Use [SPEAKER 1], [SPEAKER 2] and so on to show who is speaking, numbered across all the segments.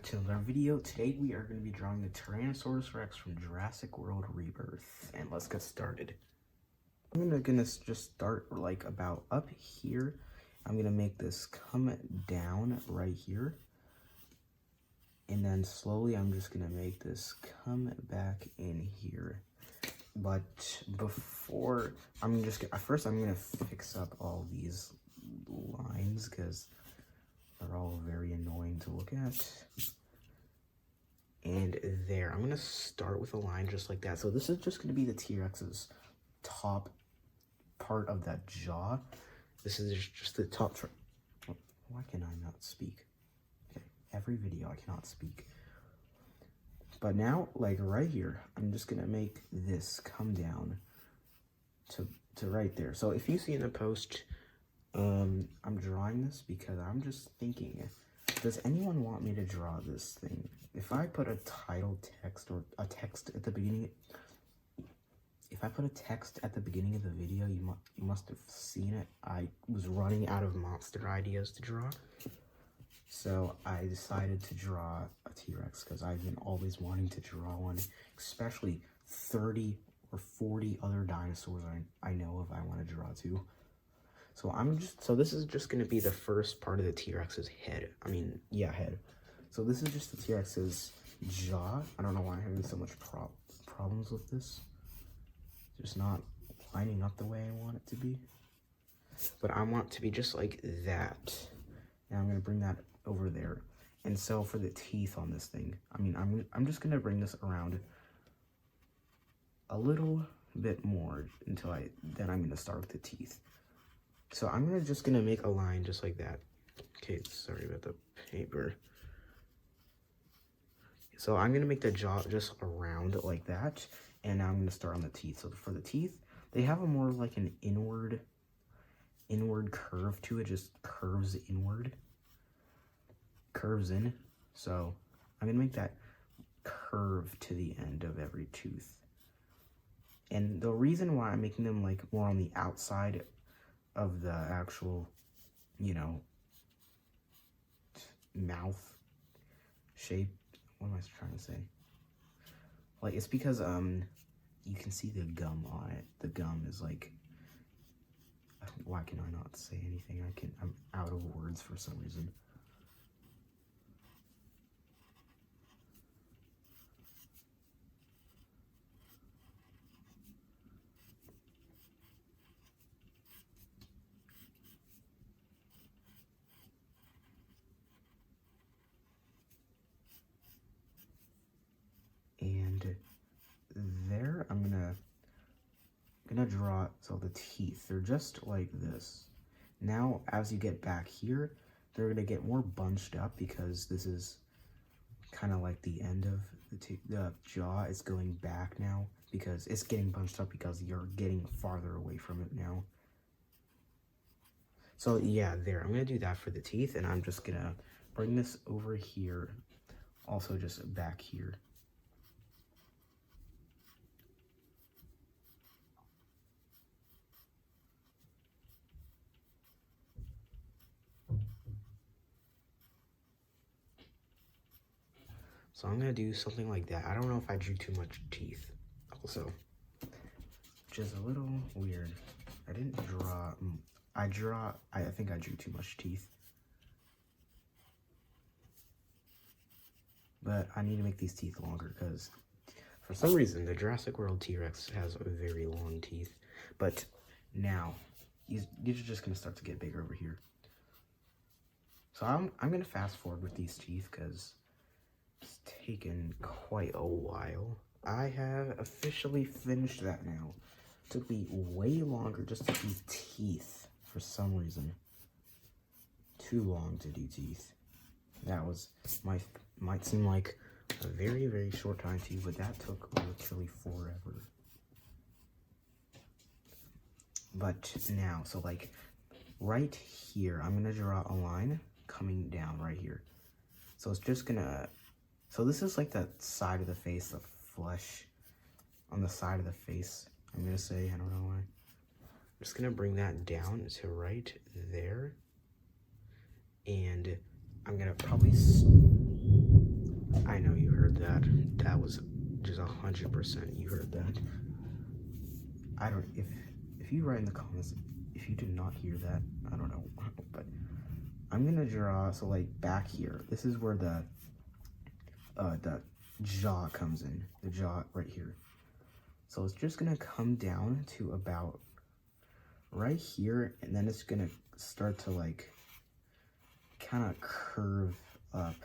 [SPEAKER 1] To another video. Today we are going to be drawing the Tyrannosaurus Rex from Jurassic World Rebirth, and let's get started. I'm gonna just start like about up here. I'm gonna make this come down right here, and then slowly I'm just gonna make this come back in here. But before first I'm gonna fix up all these lines because they're all very annoying to look at. And there, I'm gonna start with a line just like that. So this is just gonna be the T-Rex's top part of that jaw. This is just the top. Why can I not speak? Okay, every video I cannot speak. But now, like right here, I'm just gonna make this come down to right there. So if you see in the post, I'm drawing this because I'm just thinking, does anyone want me to draw this thing? If I put a title text or a text at the beginning, if I put a text at the beginning of the video, you must have seen it. I was running out of monster ideas to draw. So I decided to draw a T-Rex because I've been always wanting to draw one, especially 30 or 40 other dinosaurs I know of I want to draw too. So this is just going to be the first part of the T-Rex's head. Head. So this is just the T-Rex's jaw. I don't know why I'm having so much problems with this. It's just not lining up the way I want it to be. But I want it to be just like that. Now I'm going to bring that over there. And so for the teeth on this thing, I'm just going to bring this around a little bit more until then I'm going to start with the teeth. So I'm just gonna make a line just like that. Okay, sorry about the paper. So I'm gonna make the jaw just around like that, and now I'm gonna start on the teeth. So for the teeth, they have a more like an inward curve to it, just curves inward, curves in. So I'm gonna make that curve to the end of every tooth. And the reason why I'm making them like more on the outside of the actual, mouth shape. What am I trying to say? Like, it's because, you can see the gum on it. The gum is like, why can I not say anything? I'm out of words for some reason. And there, I'm gonna draw, so the teeth, they're just like this. Now, as you get back here, they're gonna get more bunched up because this is kind of like the end of the jaw is going back now because it's getting bunched up because you're getting farther away from it now. So yeah, there, I'm gonna do that for the teeth, and I'm just gonna bring this over here, also just back here. So I'm going to do something like that. I don't know if I drew too much teeth also, which is a little weird. I didn't draw, I think I drew too much teeth. But I need to make these teeth longer because for some reason the Jurassic World T-Rex has very long teeth. But now, these are just going to start to get bigger over here. So I'm going to fast forward with these teeth because it's taken quite a while. I have officially finished that now. It took me way longer just to do teeth for some reason. Too long to do teeth. That was might seem like a very, very short time to you, but that took literally forever. But now, so like right here, I'm gonna draw a line coming down right here. So it's just gonna, so this is like the side of the face, the flesh on the side of the face. I'm gonna say, I don't know why. I'm just gonna bring that down to right there. And I'm gonna probably I know you heard that. That was just 100% you heard that. I don't, if you write in the comments, if you did not hear that, I don't know, but I'm gonna draw, so like back here, this is where the jaw comes in, the jaw right here. So it's just gonna come down to about right here, and then it's gonna start to like kind of curve up,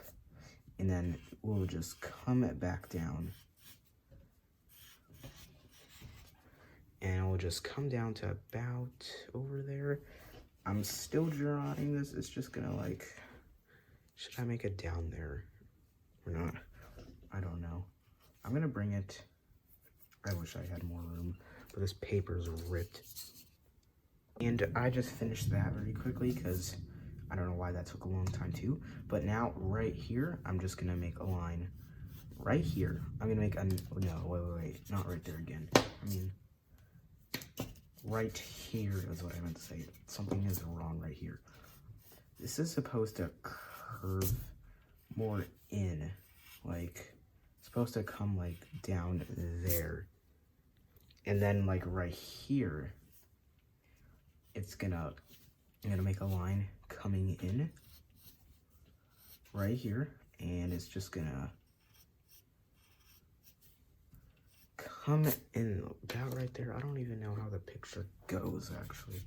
[SPEAKER 1] and then we'll just come it back down. And we'll just come down to about over there. I'm still drawing this. It's just gonna like, should I make it down there or not? I don't know. I'm gonna bring it, I wish I had more room, but this paper is ripped. And I just finished that very quickly because I don't know why that took a long time too. But now right here, I'm just gonna make a line right here. I'm gonna make a, no, wait, not right there again. I mean, right here is what I meant to say. Something is wrong right here. This is supposed to curve more in, like, it's supposed to come like down there. And then like right here, I'm gonna make a line coming in right here, and it's just gonna come in about right there. I don't even know how the picture goes, actually.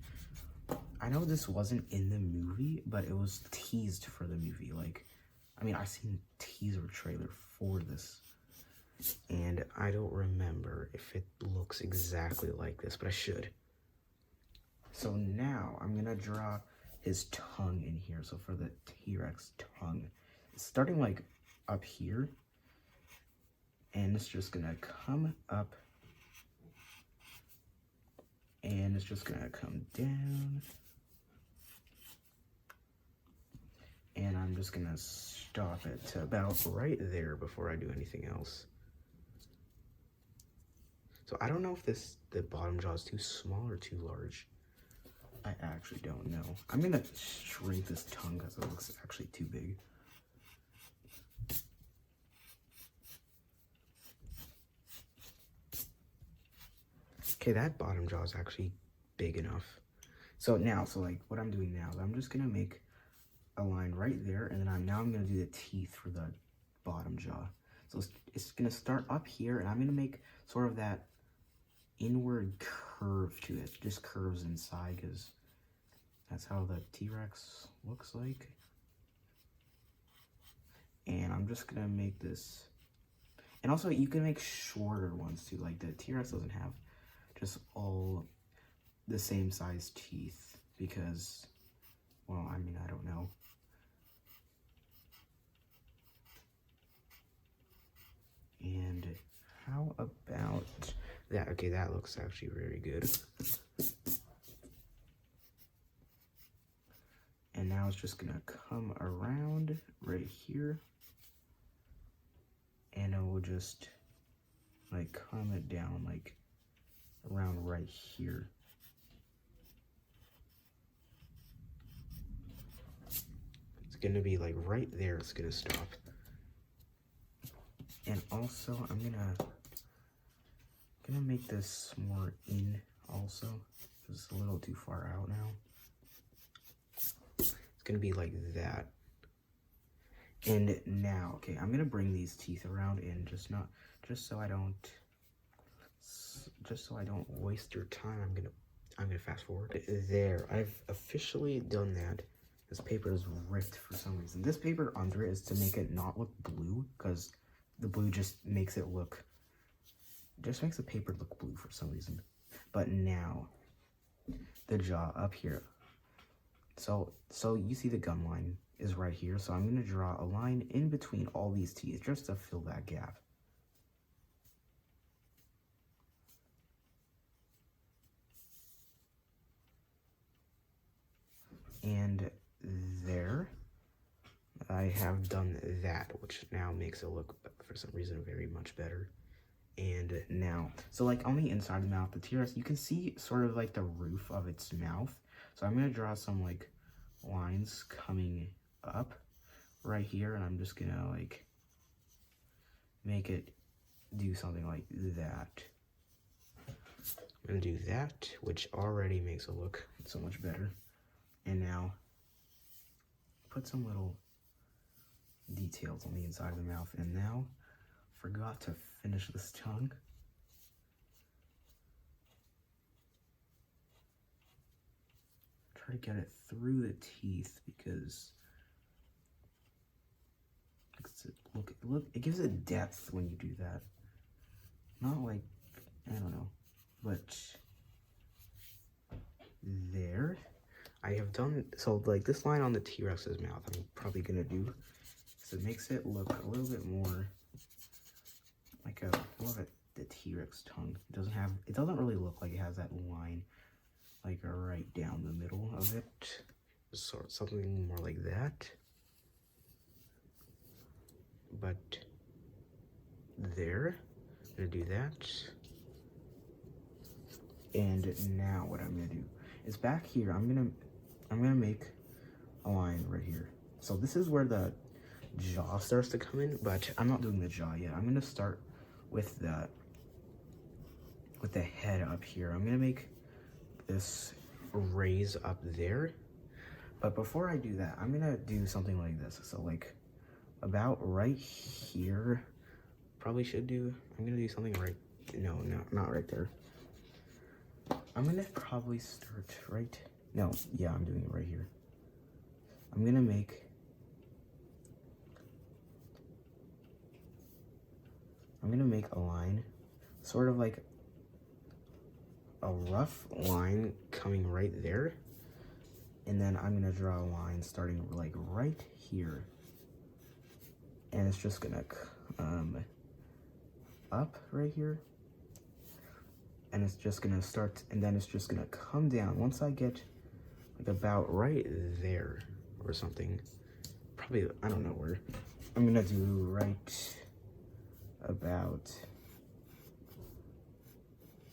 [SPEAKER 1] I know this wasn't in the movie, but it was teased for the movie. Like, I mean, I've seen teaser trailer for this, and I don't remember if it looks exactly like this, but I should. So now I'm gonna draw his tongue in here. So for the T-Rex tongue, it's starting like up here, and it's just gonna come up, and it's just gonna come down, and I'm just gonna stop it to about right there before I do anything else. So I don't know if the bottom jaw is too small or too large. I actually don't know. I'm gonna shrink this tongue because it looks actually too big. Okay, that bottom jaw is actually big enough. So like what I'm doing now is I'm just gonna make a line right there, and then I'm gonna do the teeth for the bottom jaw. So it's gonna start up here, and I'm gonna make sort of that inward curve to it. Just curves inside, because that's how the T-Rex looks like. And I'm just gonna make this, and also you can make shorter ones too. Like the T-Rex doesn't have just all the same size teeth because, well, I mean, I don't know. And how about that? Okay, that looks actually very good. And now it's just gonna come around right here, and it will just like come it down like around right here. It's gonna be like right there, it's gonna stop. And also I'm gonna make this more in also, because it's a little too far out now. It's gonna be like that. And now, okay, I'm gonna bring these teeth around and just so I don't waste your time. I'm gonna fast forward. There, I've officially done that. This paper is ripped for some reason. This paper under it is to make it not look blue, because the blue just makes the paper look blue for some reason. But now, the jaw up here. So you see the gum line is right here. So I'm gonna draw a line in between all these teeth just to fill that gap. And there, I have done that, which now makes it look, for some reason, very much better. And now, so like on the inside of the mouth, the T-Rex, you can see sort of like the roof of its mouth. So I'm gonna draw some like lines coming up right here, and I'm just gonna like make it do something like that. I'm gonna do that, which already makes it look so much better. And now put some little details on the inside of the mouth. And now forgot to finish this tongue. Try to get it through the teeth because look, it gives it depth when you do that. Not like, I don't know, but there. I have done, so like this line on the T-Rex's mouth, I'm probably gonna do, because it makes it look a little bit more like more of the T-Rex tongue. It doesn't really look like it has that line like right down the middle of it. Sort of something more like that. But there, I'm gonna do that. And now what I'm gonna do is back here, I'm gonna make a line right here. So this is where the jaw starts to come in, but I'm not doing the jaw yet. I'm gonna start with the head up here. I'm gonna make this raise up there. But before I do that, I'm gonna do something like this. So like about right here, I'm gonna do something right, no, not right there. I'm gonna probably start right, no, yeah, I'm doing it right here. I'm gonna make a line, sort of like a rough line coming right there. And then I'm gonna draw a line starting like right here. And it's just gonna come up right here. And it's just gonna start, and then it's just gonna come down. Once I get like about right there or something, probably, I don't know where, I'm gonna do right about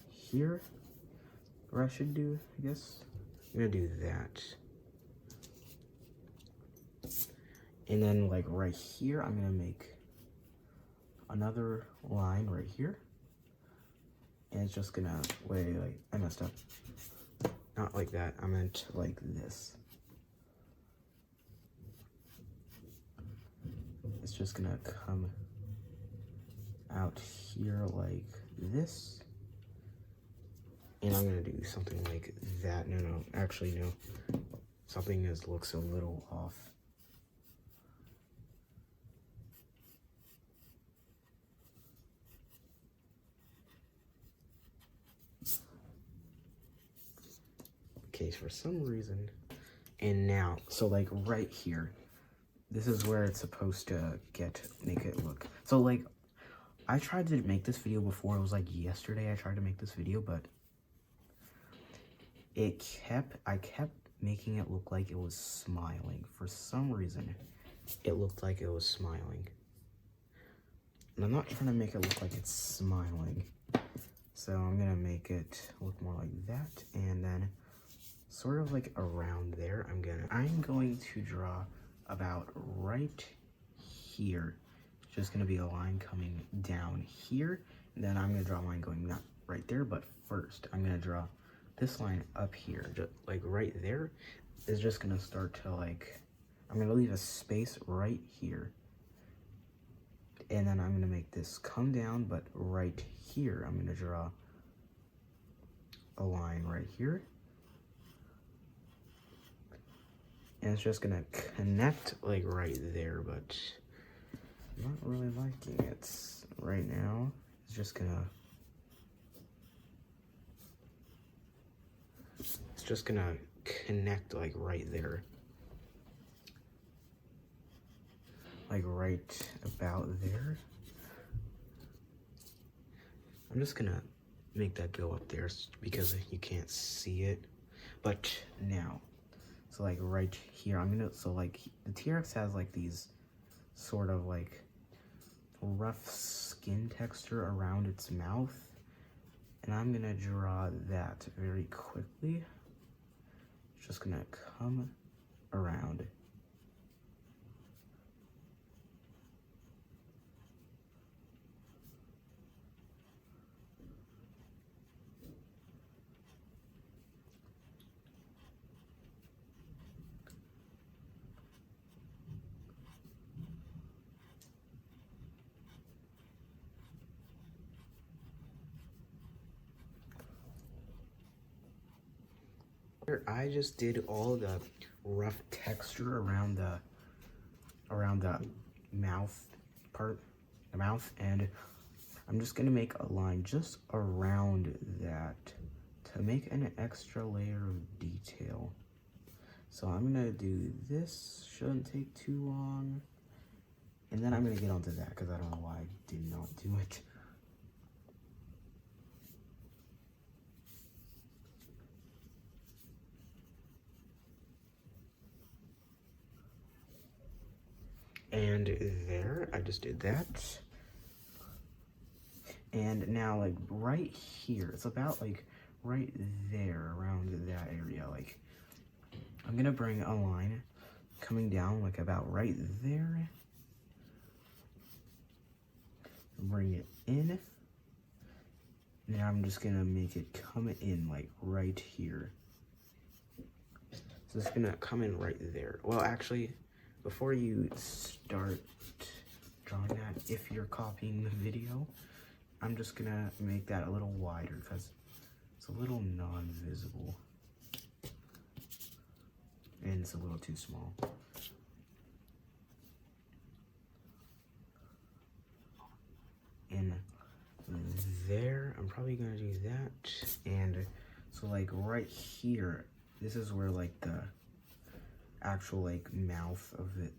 [SPEAKER 1] here, where I should do, I guess. I'm gonna do that. And then like right here, I'm gonna make another line right here. And it's just gonna, wait, I messed up. Not like that, I meant like this. It's just gonna come out here like this. And I'm gonna do something like that. No, actually no. Something looks a little off. Okay, for some reason, and now, so like right here, this is where it's supposed to make it look. So like, I tried to make this video before, it was like yesterday I tried to make this video, but I kept making it look like it was smiling. For some reason, it looked like it was smiling. And I'm not trying to make it look like it's smiling. So I'm gonna make it look more like that, and then sort of like around there, I'm going to draw about right here. It's just gonna be a line coming down here, and then I'm gonna draw a line going not right there, but first I'm gonna draw this line up here, just like right there is just gonna start to like, I'm gonna leave a space right here, and then I'm gonna make this come down, but right here I'm gonna draw a line right here. And it's just gonna connect like right there, but I'm not really liking it right now. It's just gonna connect like right there. Like right about there. I'm just gonna make that go up there because you can't see it. But now, so like right here, so like the T-Rex has like these sort of like rough skin texture around its mouth. And I'm gonna draw that very quickly. It's just gonna come around. Here, I just did all the rough texture around the mouth part, the mouth, and I'm just gonna make a line just around that to make an extra layer of detail. So I'm gonna do this, shouldn't take too long, and then I'm gonna get onto that because I don't know why I did not do it. And there, I just did that. And now, like, right here, it's about, like, right there, around that area, like, I'm gonna bring a line coming down, like, about right there. Bring it in. Now I'm just gonna make it come in, like, right here. So it's gonna come in right there. Well, actually, before you start drawing that, if you're copying the video, I'm just gonna make that a little wider because it's a little non-visible and it's a little too small. And there, I'm probably gonna do that. And so like right here, this is where like the actual like mouth of it,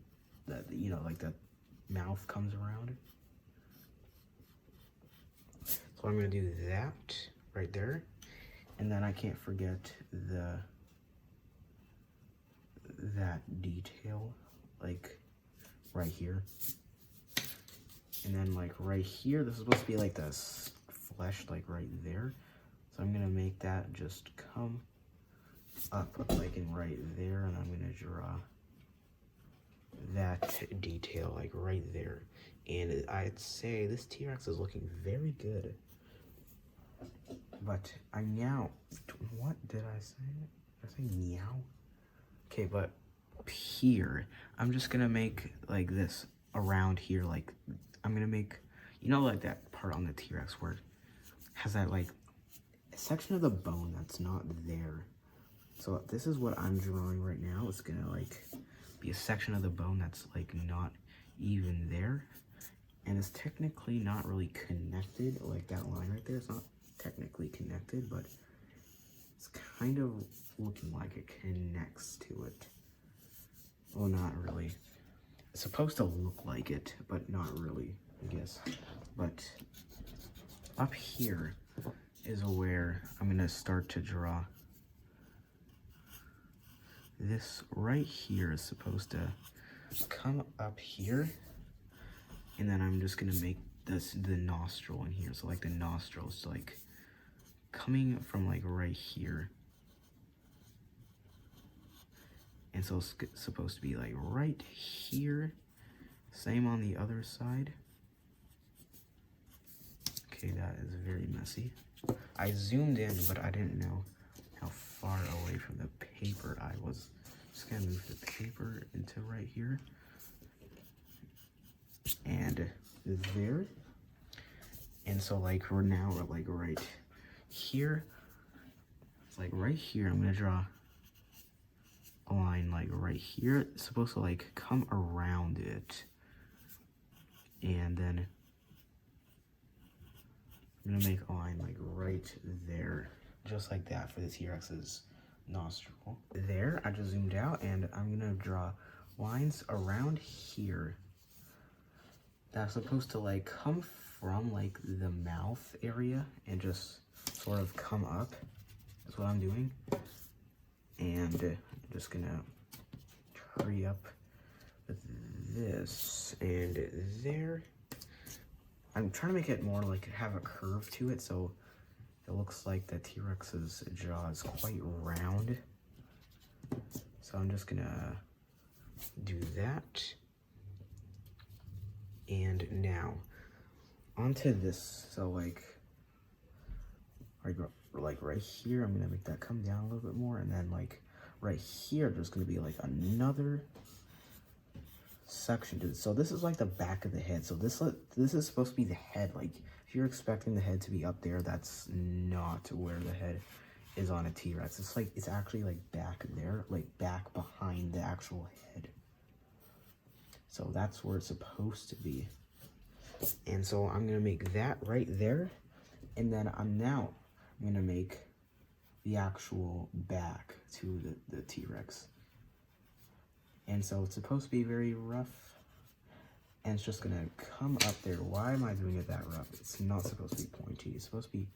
[SPEAKER 1] that, you know, like the mouth comes around. So I'm gonna do that right there, and then I can't forget that detail like right here, and then like right here, this is supposed to be like the flesh like right there. So I'm gonna make that just come up like in right there, and I'm gonna draw that detail like right there. And I'd say this T-Rex is looking very good. But I meow. What did I say? Did I say meow? Okay, but here, I'm just gonna make like this around here. Like, I'm gonna make, you know, like that part on the T-Rex where it has that like section of the bone that's not there. So this is what I'm drawing right now. It's gonna like be a section of the bone that's like not even there. And it's technically not really connected, like that line right there. It's not technically connected, but it's kind of looking like it connects to it. Well, not really. It's supposed to look like it, but not really, I guess. But up here is where I'm gonna start to draw. This right here is supposed to come up here, and then I'm just gonna make this the nostril in here. So like the nostrils like coming from like right here, and so it's supposed to be like right here. Same on the other side. Okay, that is very messy. I zoomed in, but I didn't know how far away from the paper I was. Just gonna move the paper into right here. And there. And so like we're like right here. It's like right here. I'm gonna draw a line like right here. It's supposed to like come around it. And then I'm gonna make a line like right there. Just like that for the T-Rex's nostril. There, I just zoomed out, and I'm gonna draw lines around here that's supposed to like come from like the mouth area and just sort of come up. That's what I'm doing. And I'm just gonna hurry up with this and there. I'm trying to make it more like have a curve to it, so it looks like the T-Rex's jaw is quite round. So I'm just gonna do that. And now onto this. So like right here, I'm gonna make that come down a little bit more, and then like right here, there's gonna be like another section to it. So this is like the back of the head. So this is supposed to be the head. Like if you're expecting the head to be up there, that's not where the head is on a T-Rex. It's like, it's actually like back there, like back behind the actual head. So that's where it's supposed to be. And so I'm gonna make that right there. And then I'm gonna make the actual back to the T-Rex. And so it's supposed to be very rough. And it's just gonna come up there. Why am I doing it that rough? It's not supposed to be pointy. It's supposed to be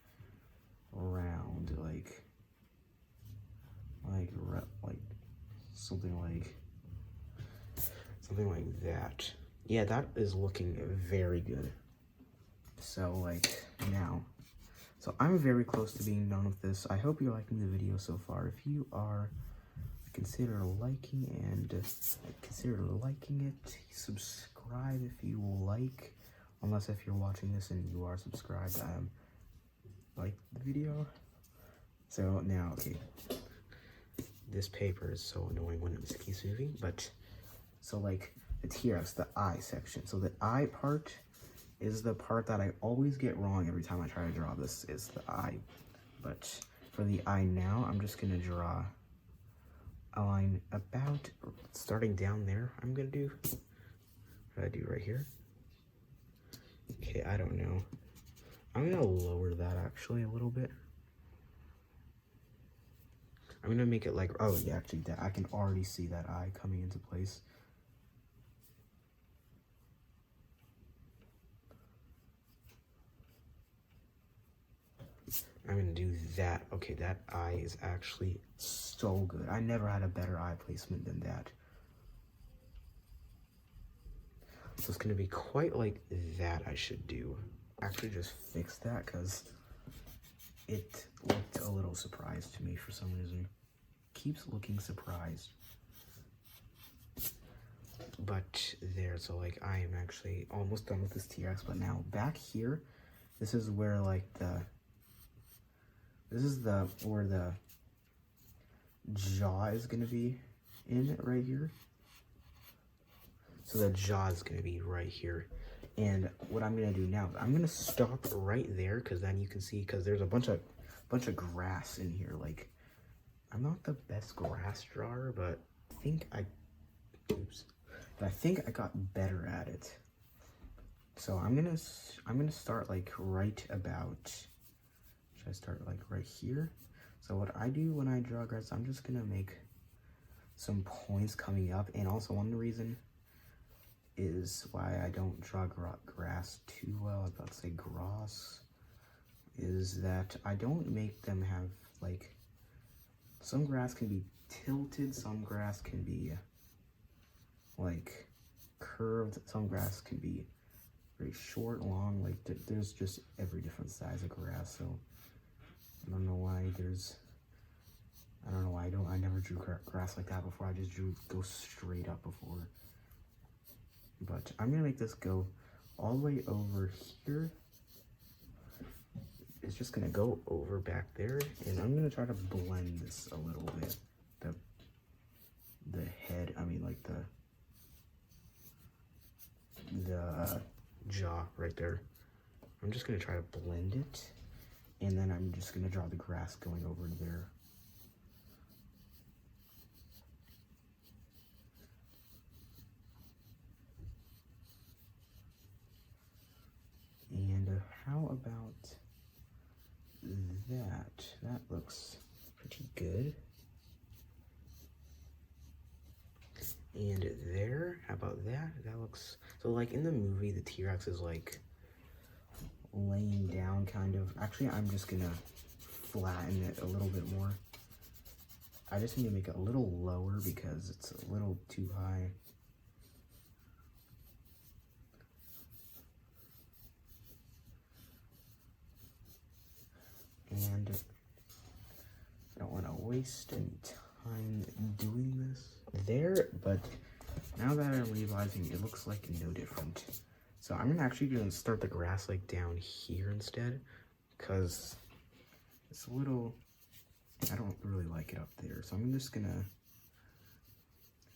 [SPEAKER 1] round, like something like that. Yeah, that is looking very good. So like now, so I'm very close to being done with this. I hope you're liking the video so far. If you are, consider liking it. Subscribe if you like, unless if you're watching this and you are subscribed. Like the video. So now, okay, this paper is so annoying when it keeps moving, but so like the T-Rex, the eye section. So the eye part is the part that I always get wrong every time I try to draw this, is the eye. But for the eye now, I'm just gonna draw a line about starting down there. I'm gonna do what I do right here. Okay, I don't know. I'm gonna lower that actually a little bit. I'm gonna make it like, oh yeah, actually that I can already see that eye coming into place. I'm gonna do that. Okay, that eye is actually so good. I never had a better eye placement than that. So it's gonna be quite like that. I should do. Actually just fix that because it looked a little surprised to me for some reason. Keeps looking surprised. But there, so like I am actually almost done with this T-Rex, but now back here, this is where like where the jaw is gonna be in it right here. So the jaw is gonna be right here. And what I'm gonna do now, I'm gonna stop right there because then you can see, because there's a bunch of grass in here. Like, I'm not the best grass drawer, but I think I got better at it. So I'm gonna start like right about. Should I start like right here? So what I do when I draw grass, I'm just gonna make some points coming up, and also one reason is why I don't draw grass too well, I was about to say grass, is that I don't make them have, like, some grass can be tilted, some grass can be, like, curved, some grass can be very short, long, like, there's just every different size of grass, so I don't know why I never drew grass like that before. I just go straight up before. But I'm gonna make this go all the way over here. It's just gonna go over back there, and I'm gonna try to blend this a little bit. The head, I mean like the jaw right there. I'm just gonna try to blend it, and then I'm just gonna draw the grass going over there. And how about that? That looks pretty good. And there, how about that? That looks, so like in the movie, the T-Rex is like laying down kind of. Actually, I'm just gonna flatten it a little bit more. I just need to make it a little lower because it's a little too high. And I don't want to waste any time doing this there, but now that I'm realizing, it looks like no different. So I'm actually gonna start the grass like down here instead, because it's a little, I don't really like it up there. So I'm just gonna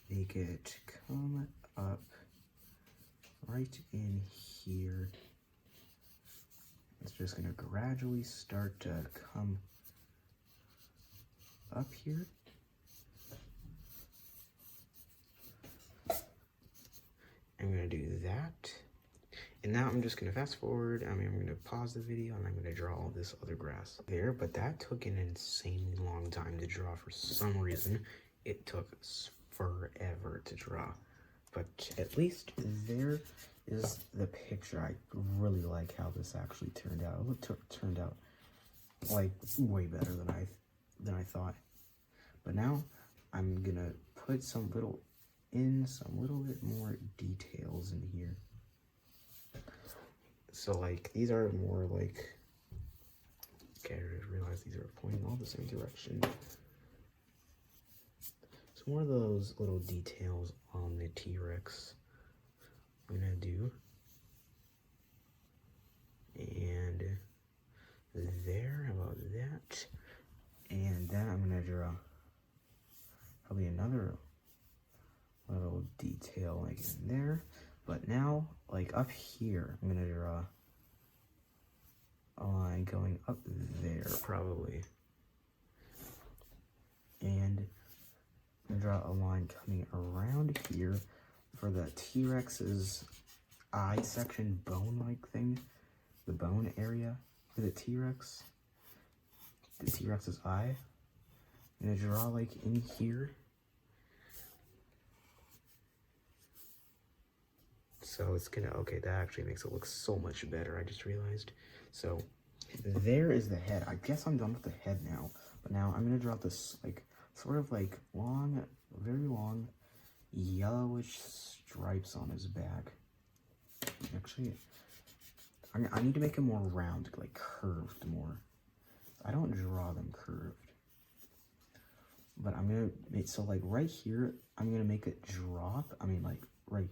[SPEAKER 1] make it come up right in here. It's just gonna gradually start to come up here. I'm gonna do that. And now I'm just gonna fast forward. I'm gonna pause the video and I'm gonna draw all this other grass there, but that took an insanely long time to draw for some reason. It took forever to draw, but at least there is the picture. I really like how this actually turned out. It turned out like way better than I thought. But now I'm gonna put some little bit more details in here. So like these are more like, okay, I just realized these are pointing all the same direction. So more of those little details on the T-Rex I'm gonna do. And there, how about that? And then I'm gonna draw probably another little detail like in there. But now, like up here, I'm gonna draw a line going up there probably. And I'm gonna draw a line coming around here for the T-Rex's eye section, bone-like thing. The bone area for the T-Rex. The T-Rex's eye. I'm gonna draw like in here. So it's gonna, okay, that actually makes it look so much better, I just realized. So there is the head. I guess I'm done with the head now. But now I'm gonna draw this like sort of like long, very long yellowish stripes on his back. Actually, I need to make it more round, like curved more. I don't draw them curved. But I'm gonna make, so like right here, I'm gonna make it drop. I mean like right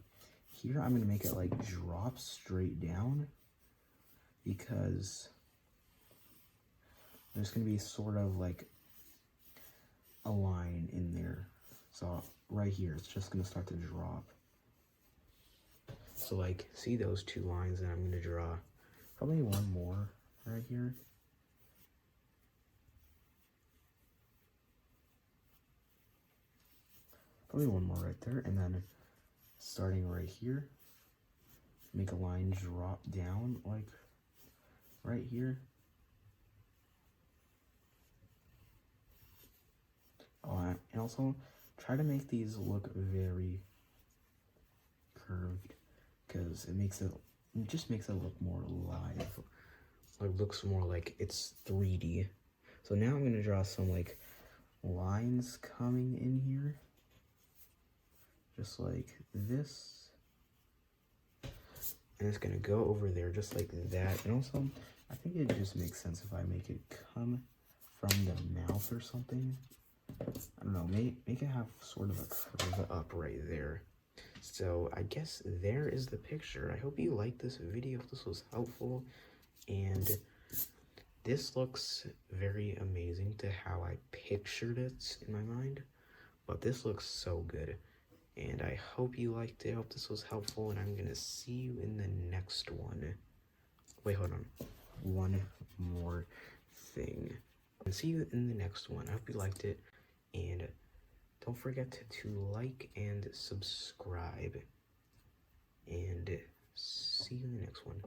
[SPEAKER 1] here, I'm gonna make it like drop straight down because there's gonna be sort of like a line in there. So right here, it's just gonna start to drop. So like, see those two lines, and I'm gonna draw probably one more right here. Probably one more right there, and then starting right here, make a line drop down like right here. Oh, and also try to make these look very curved because it just makes it look more alive. It looks more like it's 3D. So now I'm gonna draw some like lines coming in here. Just like this. And it's gonna go over there just like that. And also, I think it just makes sense if I make it come from the mouth or something. I don't know, make it have sort of a curve up right there. So I guess there is the picture. I hope you liked this video, if this was helpful. And this looks very amazing to how I pictured it in my mind. But this looks so good. And I hope you liked it. I hope this was helpful. And I'm going to see you in the next one. Wait, hold on. One more thing. And see you in the next one. I hope you liked it. And don't forget to like and subscribe. And see you in the next one.